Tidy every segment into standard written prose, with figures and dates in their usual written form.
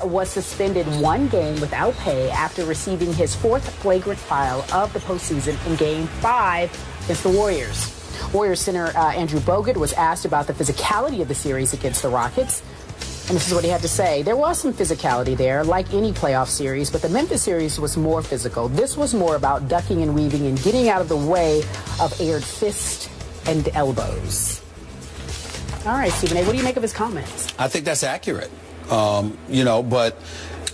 Was suspended 1 game without pay after receiving his 4th flagrant foul of the postseason in Game 5 against the Warriors. Warriors center Andrew Bogut was asked about the physicality of the series against the Rockets. And this is what he had to say. There was some physicality there, like any playoff series, but the Memphis series was more physical. This was more about ducking and weaving and getting out of the way of aired fists and elbows. All right, Stephen A., what do you make of his comments? I think that's accurate. But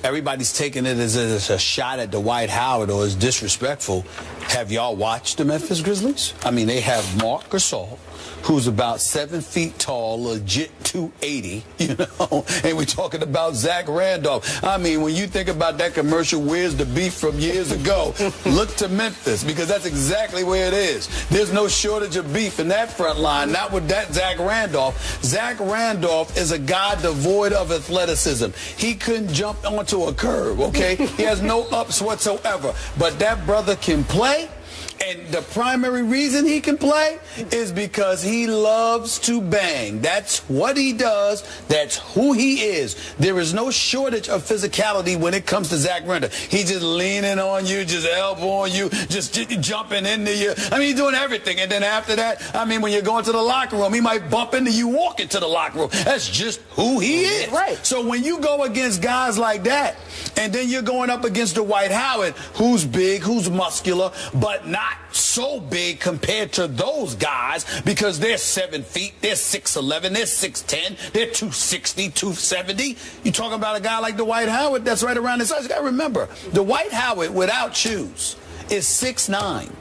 everybody's taking it as a shot at Dwight Howard or as disrespectful. Have y'all watched the Memphis Grizzlies? I mean, they have Marc Gasol, who's about 7 feet tall, legit 280, and we're talking about Zach Randolph. I mean, when you think about that commercial, Where's the Beef from years ago, look to Memphis, because that's exactly where it is. There's no shortage of beef in that front line, not with that Zach Randolph. Zach Randolph is a guy devoid of athleticism. He couldn't jump onto a curb, okay? He has no ups whatsoever, but that brother can play. And the primary reason he can play is because he loves to bang. That's what he does. That's who he is. There is no shortage of physicality when it comes to Zach Randolph. He's just leaning on you, just elbowing you, just jumping into you. I mean, he's doing everything. And then after that, I mean, when you're going to the locker room, he might bump into you walking to the locker room. That's just who he is. Right. So when you go against guys like that, and then you're going up against Dwight Howard, who's big, who's muscular, but not so big compared to those guys because they're 7 feet, they're 6'11", they're 6'10", they're 260, 270. You're talking about a guy like Dwight Howard that's right around his size. You got to remember, Dwight Howard without shoes is 6'9".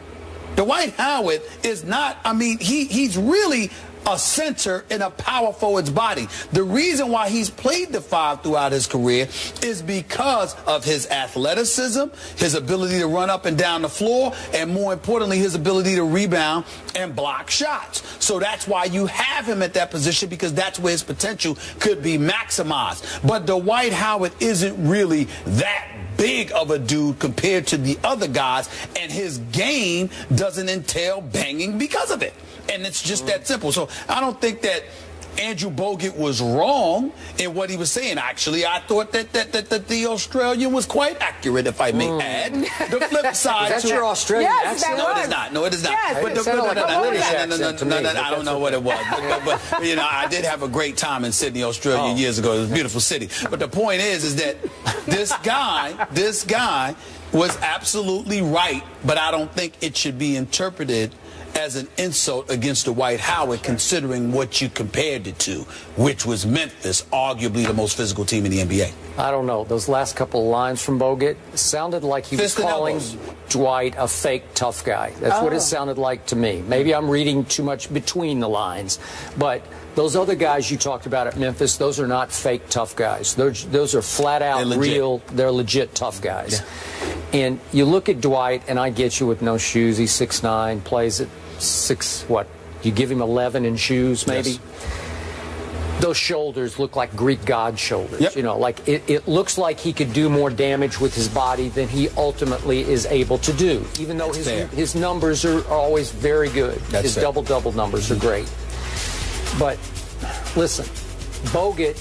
Dwight Howard is not, I mean, he's really a center in a power forward's body. The reason why he's played the 5 throughout his career is because of his athleticism, his ability to run up and down the floor, and more importantly, his ability to rebound and block shots. So that's why you have him at that position, because that's where his potential could be maximized. But Dwight Howard isn't really that big of a dude compared to the other guys, and his game doesn't entail banging because of it. And it's just that simple. So I don't think that Andrew Bogut was wrong in what he was saying. Actually, I thought that the Australian was quite accurate, if I may add. The flip side. Is that your Australian accent? No, it is not. No, it is not. Yes, But I don't know what it was. But I did have a great time in Sydney, Australia years ago. It was a beautiful city. But the point is that this guy was absolutely right, but I don't think it should be interpreted as an insult against Dwight Howard, considering what you compared it to, which was Memphis, arguably the most physical team in the NBA. I don't know. Those last couple of lines from Bogut sounded like he was calling Dwight a fake tough guy. That's what it sounded like to me. Maybe I'm reading too much between the lines, but those other guys you talked about at Memphis, those are not fake tough guys. Those are flat out they're legit tough guys. Yeah. And you look at Dwight, and I get you with no shoes. He's 6'9", plays at 6, what? You give him 11 in shoes, maybe? Yes. Those shoulders look like Greek god shoulders. Yep. Like it looks like he could do more damage with his body than he ultimately is able to do, even though his numbers are always very good. His double-double numbers are great. But listen, Bogut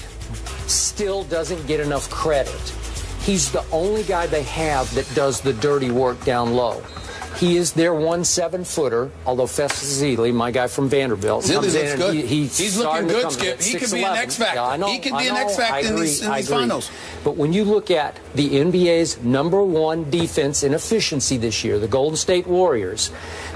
still doesn't get enough credit. He's the only guy they have that does the dirty work down low. He is their 1 7-footer, although Festus Ezeli, my guy from Vanderbilt, comes in and he's looking good, Skip. He could be an X factor. Yeah, he could be an X factor in these finals. But when you look at the NBA's #1 defense in efficiency this year, the Golden State Warriors,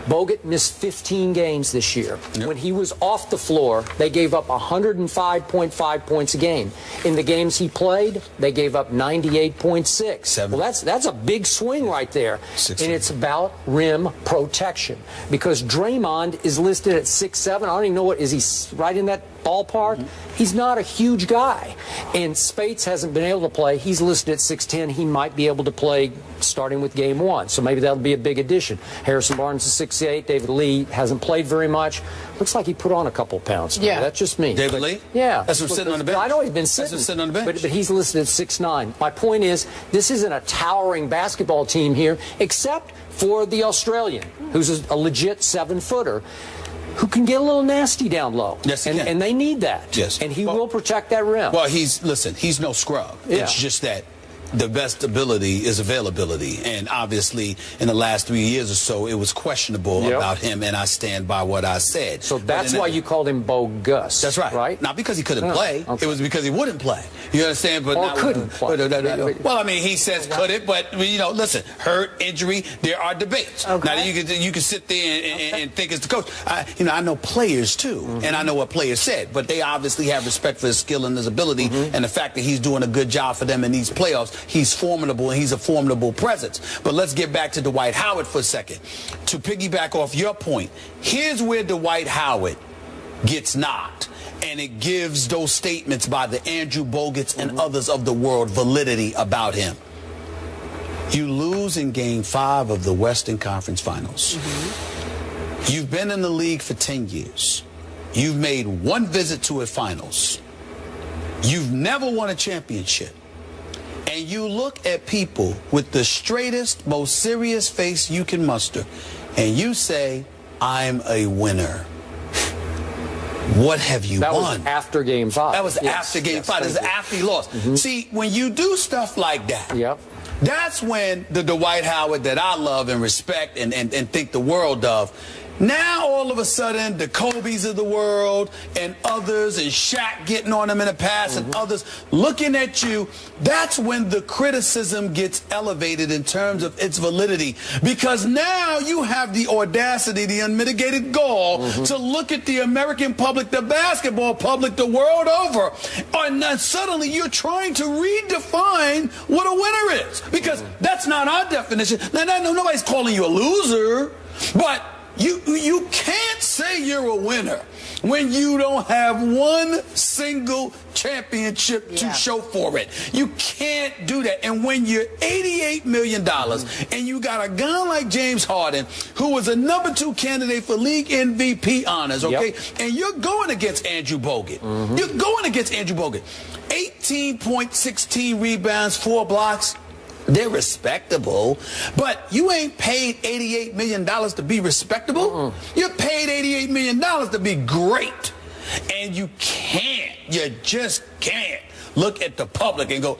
Bogut missed 15 games this year. Yep. When he was off the floor, they gave up 105.5 points a game. In the games he played, they gave up 98.6. Well, that's a big swing right there. And it's about rim protection, because Draymond is listed at 6'7". I don't even know what is he right in that ballpark. He's not a huge guy, and Spates hasn't been able to play. He's listed at 6'10". He might be able to play starting with game 1, so maybe that'll be a big addition. Harrison Barnes is 6'8". David Lee hasn't played very much. Looks like he put on a couple pounds. Yeah, that's just me. David Lee? Yeah, that's what's sitting on the bench. I know he's been sitting on the bench, but he's listed at 6'9". My point is, this isn't a towering basketball team here, except for the Australian, who's a legit 7-footer. who can get a little nasty down low. Yes, he can. And they need that. Yes. And he will protect that rim. Well, he's no scrub. Yeah. It's just that the best ability is availability. And obviously, in the last 3 years or so, it was questionable about him, and I stand by what I said. So that's why you called him bogus. That's right. Right? Not because he couldn't play. Okay. It was because he wouldn't play. You understand? But or couldn't play. Well, I mean, he says couldn't, but, you know, listen, hurt, injury, there are debates. Okay. Now, you can sit there and think as the coach. I know players, too, and I know what players said, but they obviously have respect for his skill and his ability, and the fact that he's doing a good job for them in these playoffs. He's formidable, and he's a formidable presence. But let's get back to Dwight Howard for a second. To piggyback off your point, here's where Dwight Howard gets knocked, and it gives those statements by the Andrew Boguts and others of the world validity about him. You lose in Game 5 of the Western Conference Finals. You've been in the league for 10 years. You've made one visit to a finals. You've never won a championship. And you look at people with the straightest, most serious face you can muster, and you say, I'm a winner. What have you won? That was after Game 5. That was after Game 5. This is after he lost. See, when you do stuff like that, that's when the Dwight Howard that I love and respect and think the world of, now all of a sudden the Kobe's of the world and others and Shaq getting on him in the past and others looking at you, that's when the criticism gets elevated in terms of its validity, because now you have the audacity, the unmitigated gall to look at the American public, the basketball public, the world over, and then suddenly you're trying to redefine what a winner is, because that's not our definition. Now, nobody's calling you a loser, but you can't say you're a winner when you don't have one single championship to show for it. You can't do that. And when you're $88 million and you got a guy like James Harden, who was a #2 candidate for league MVP honors, okay? And you're going against Andrew Bogut. You're going against Andrew Bogut. 18.16 rebounds, 4 blocks. They're respectable, but you ain't paid $88 million to be respectable. You're paid $88 million to be great. And you just can't look at the public and go,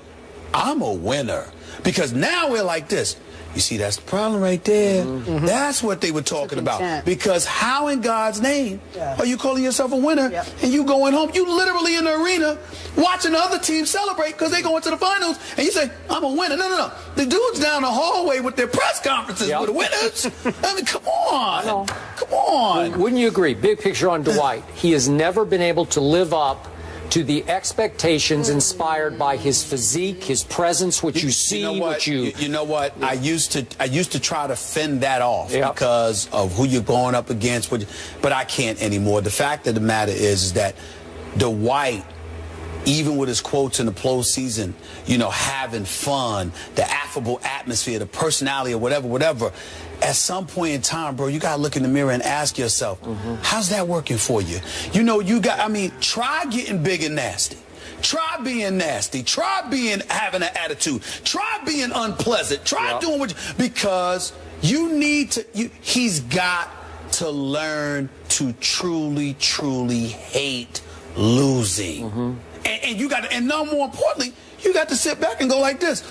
I'm a winner. Because now we're like this. You see, that's the problem right there. That's what they were talking about. Because how in God's name are you calling yourself a winner and you going home? You literally in the arena watching the other team celebrate because they going to the finals, and you say, I'm a winner. No. The dudes down the hallway with their press conferences with the winners. I mean, come on. Come on. Wouldn't you agree? Big picture on Dwight. He has never been able to live up to the expectations inspired by his physique, his presence, what you see, You know what? I used to try to fend that off because of who you're going up against, but I can't anymore. The fact of the matter is that Dwight, even with his quotes in the postseason, you know, having fun, the affable atmosphere, the personality, or whatever, at some point in time, bro, you got to look in the mirror and ask yourself, how's that working for you? You know, try getting big and nasty. Try being nasty. Try having an attitude. Try being unpleasant. Try doing because you need to, he's got to learn to truly, truly hate losing. And you got to, and no more importantly, you got to sit back and go like this.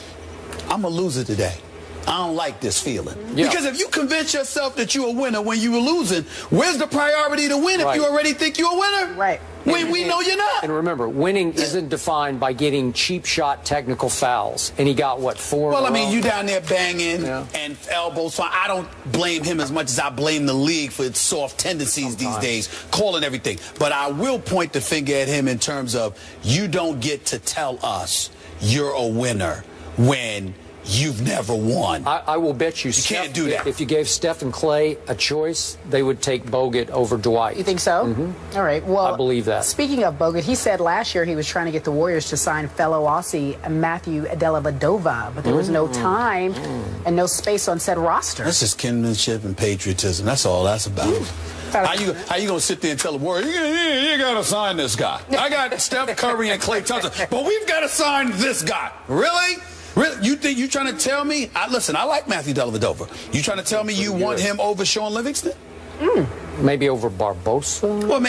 I'm a loser today. I don't like this feeling. Because if you convince yourself that you're a winner when you were losing, where's the priority to win if you already think you're a winner? We know you're not. And remember, winning isn't defined by getting cheap shot technical fouls. And he got, what, 4? Well, I mean, you down there banging and elbows. So I don't blame him as much as I blame the league for its soft tendencies these days, calling everything. But I will point the finger at him in terms of, you don't get to tell us you're a winner when you've never won. I will bet you can't do that. If you gave Steph and Clay a choice, they would take Bogut over Dwight. You think so? All right. Well, I believe that. Speaking of Bogut, he said last year he was trying to get the Warriors to sign fellow Aussie Matthew Dellavedova, but there was no time and no space on said roster. That's just kinship and patriotism. That's all that's about. How you going to sit there and tell the Warriors, you got to sign this guy? I got Steph Curry and Klay Thompson, but we've got to sign this guy. Really? Really? You think you trying to tell me? Listen, I like Matthew Dellavedova. You trying to tell me you want him over Sean Livingston? Maybe over Barbosa? Well,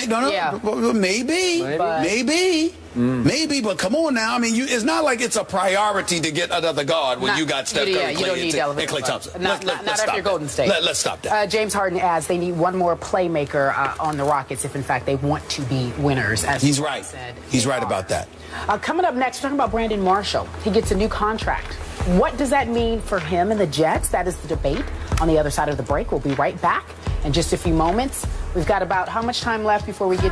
maybe, but come on now. I mean, it's not like it's a priority to get another guard when you got Steph Curry, you don't need and Klay Thompson. Not after your Golden State. Let's stop that. James Harden adds they need one more playmaker on the Rockets if, in fact, they want to be winners. As He's right. Said, He's right about that. Coming up next, we're talking about Brandon Marshall. He gets a new contract. What does that mean for him and the Jets? That is the debate. On the other side of the break, we'll be right back in just a few moments. We've got about how much time left before we get